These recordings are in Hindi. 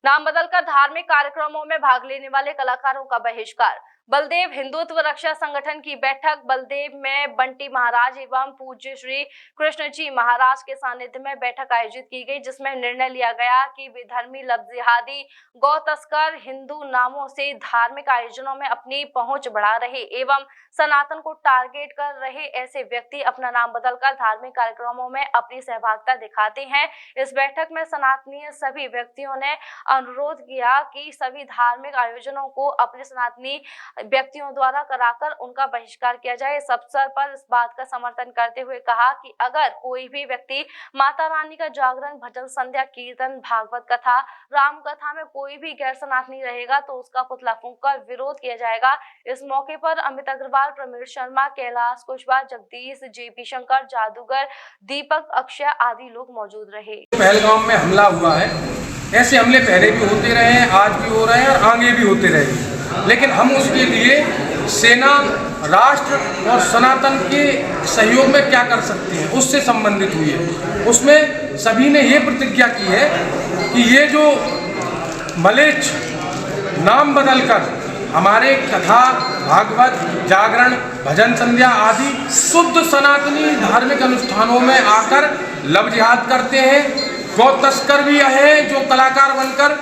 नाम बदलकर धार्मिक कार्यक्रमों में भाग लेने वाले कलाकारों का बहिष्कार। बलदेव हिंदुत्व रक्षा संगठन की बैठक बलदेव में बंटी महाराज एवं पूज्य श्री कृष्ण जी महाराज के सानिध्य में बैठक आयोजित की गई, जिसमें निर्णय लिया गया कि विधर्मी लफ्जिहादी गौ तस्कर हिंदू नामों से धार्मिक आयोजनों में अपनी पहुंच बढ़ा रहे एवं सनातन को टारगेट कर रहे ऐसे व्यक्ति अपना नाम बदलकर धार्मिक कार्यक्रमों में अपनी सहभागिता दिखाते हैं। इस बैठक में सनातनी सभी व्यक्तियों ने अनुरोध किया कि सभी धार्मिक आयोजनों को अपने सनातनी व्यक्तियों द्वारा कराकर उनका बहिष्कार किया जाए। इस अवसर पर इस बात का समर्थन करते हुए कहा कि अगर कोई भी व्यक्ति माता रानी का जागरण, भजन संध्या, कीर्तन, भागवत कथा, राम कथा में कोई भी गैर सनातनी रहेगा तो उसका पुतला फूंककर विरोध किया जाएगा। इस मौके पर अमित अग्रवाल, प्रमीर शर्मा, कैलाश कुशवाहा, जगदीश, जेपी शंकर, जादूगर, दीपक, अक्षय आदि लोग मौजूद रहे। पहलगाम में हमला हुआ है, ऐसे हमले पहले भी होते रहे हैं, आज भी हो रहे हैं और आगे भी होते रहेंगे, लेकिन हम उसके लिए सेना, राष्ट्र और सनातन के सहयोग में क्या कर सकते हैं उससे संबंधित हुई है। उसमें सभी ने ये प्रतिज्ञा की है कि ये जो मलेच्छ नाम बदलकर हमारे कथा, भागवत, जागरण, भजन संध्या आदि शुद्ध सनातनी धार्मिक अनुष्ठानों में आकर लव जिहाद करते हैं, गौ तस्कर भी हैं जो कलाकार बनकर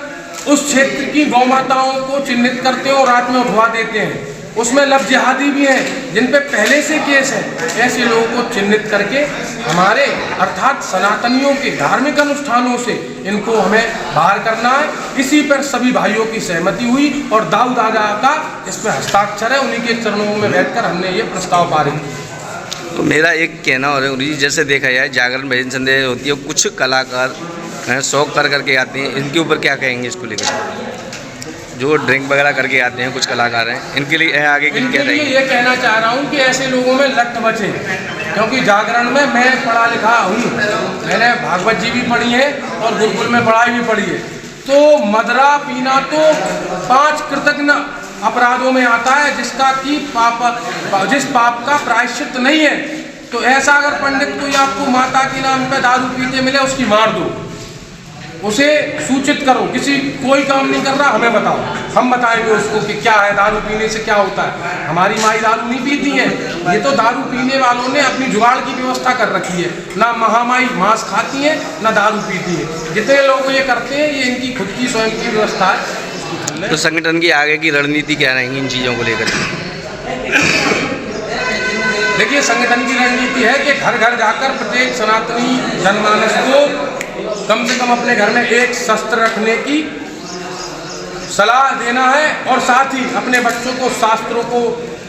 उस क्षेत्र की गौ माताओं को चिन्हित करते हैं और रात में उठवा देते हैं, उसमें लव जिहादी भी हैं जिन पे पहले से केस है। ऐसे लोगों को चिन्हित करके हमारे अर्थात सनातनियों के धार्मिक अनुष्ठानों से इनको हमें बाहर करना है। इसी पर सभी भाइयों की सहमति हुई और दाऊद आगा का इसमें हस्ताक्षर है, उन्हीं के चरणों में बैठकर हमने ये प्रस्ताव पारित किया। तो मेरा एक कहना और जैसे देखा जाए जागरण, भजन संध्या होती है, कुछ कलाकार शौक करके आते हैं, इनके ऊपर क्या कहेंगे इसको लेकर? जो ड्रिंक वगैरह करके आते हैं कुछ कलाकार हैं, इनके लिए आगे क्या रहेंगे? ये कहना चाह रहा हूँ कि ऐसे लोगों में लट बचे, क्योंकि जागरण में मैं पढ़ा लिखा हूँ, मैंने भागवत जी भी पढ़ी है और गुरुकुल में पढ़ाई भी पढ़ी है। तो मदरा पीना तो 5 कृतज्ञ अपराधों में आता है, जिस पाप का प्रायश्चित नहीं है। तो ऐसा अगर पंडित कोई आपको माता के नाम पे दारू पीते मिले, उसकी मार दो, उसे सूचित करो। कोई काम नहीं कर रहा, हमें बताओ, हम बताएंगे उसको कि क्या है, दारू पीने से क्या होता है। हमारी माई दारू नहीं पीती है, ये तो दारू पीने वालों ने अपनी जुगाड़ की व्यवस्था कर रखी है। ना महामाई मांस खाती है, ना दारू पीती है। जितने लोग ये करते हैं ये इनकी खुद की स्वयं की व्यवस्था है। तो संगठन की आगे की रणनीति क्या रहेंगी इन चीज़ों को लेकर? देखिए, संगठन की रणनीति है कि घर घर जाकर प्रत्येक सनातनी जनमानस को कम से कम अपने घर में एक शस्त्र रखने की सलाह देना है और साथ ही अपने बच्चों को शास्त्रों को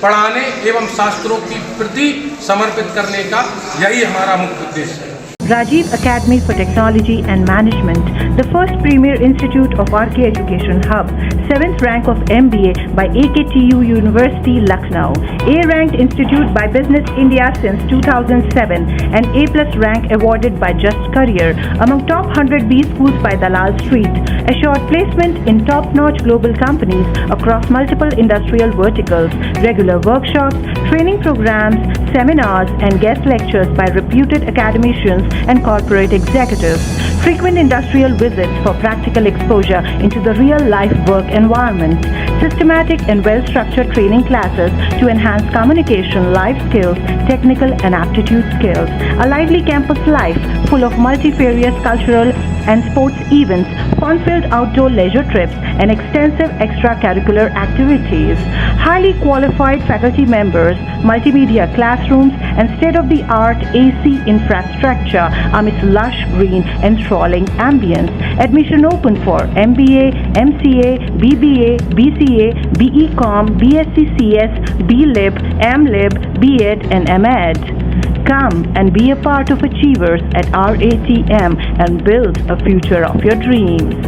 पढ़ाने एवं शास्त्रों की प्रति समर्पित करने का यही हमारा मुख्य उद्देश्य है। Rajiv Academy for Technology and Management, the first premier institute of RK Education Hub, 7th rank of MBA by AKTU University, Lucknow, A-ranked institute by Business India since 2007, and A+ rank awarded by Just Career among top 100 B schools by Dalal Street, assured placement in top-notch global companies across multiple industrial verticals, regular workshops, training programs, seminars and guest lectures by reputed academicians and corporate executives, frequent industrial visits for practical exposure into the real-life work environment, systematic and well-structured training classes to enhance communication, life skills, technical and aptitude skills, a lively campus life full of multifarious cultural and sports events, fun-filled outdoor leisure trips, and extensive extracurricular activities, highly qualified faculty members, multimedia classrooms, and state-of-the-art AC infrastructure amidst lush green enthralling ambience. Admission open for MBA, MCA, BBA, BCA, BEcom, BSc CS, BLib, MLib, BEd, and MEd. Come and be a part of Achievers at RATM and build a future of your dreams.